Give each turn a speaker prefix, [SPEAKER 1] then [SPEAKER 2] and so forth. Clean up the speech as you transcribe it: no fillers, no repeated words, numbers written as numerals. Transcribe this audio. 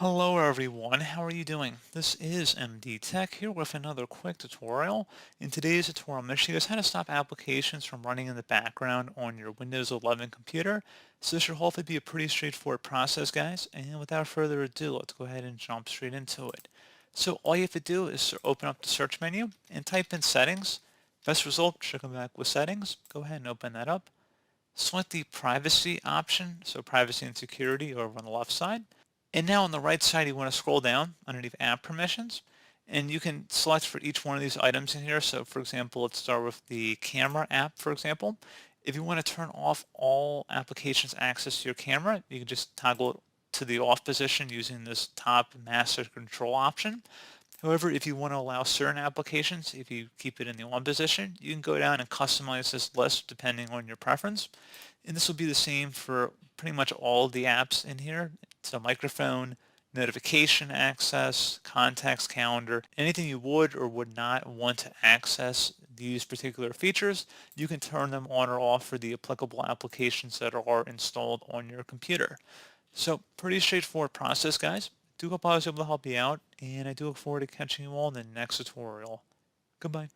[SPEAKER 1] Hello everyone, how are you doing? This is MD Tech here with another quick tutorial. In today's tutorial, I'm going to show you guys how to stop applications from running in the background on your Windows 11 computer. So this should hopefully be a pretty straightforward process, guys. And without further ado, let's go ahead and jump straight into it. So all you have to do is open up the search menu and type in settings. Best result should come back with settings. Go ahead and open that up. Select the privacy option, so privacy and security over on the left side. And now on the right side, you want to scroll down underneath app permissions, and you can select for each one of these items in here. So for example, let's start with the camera app, for example. If you want to turn off all applications access to your camera, you can just toggle it to the off position using this top master control option. However, if you want to allow certain applications, if you keep it in the on position, you can go down and customize this list depending on your preference. And this will be the same for pretty much all of the apps in here. So microphone, notification access, contacts, calendar, anything you would or would not want to access these particular features, you can turn them on or off for the applicable applications that are installed on your computer. So pretty straightforward process, guys. Do hope I was able to help you out, and I do look forward to catching you all in the next tutorial. Goodbye.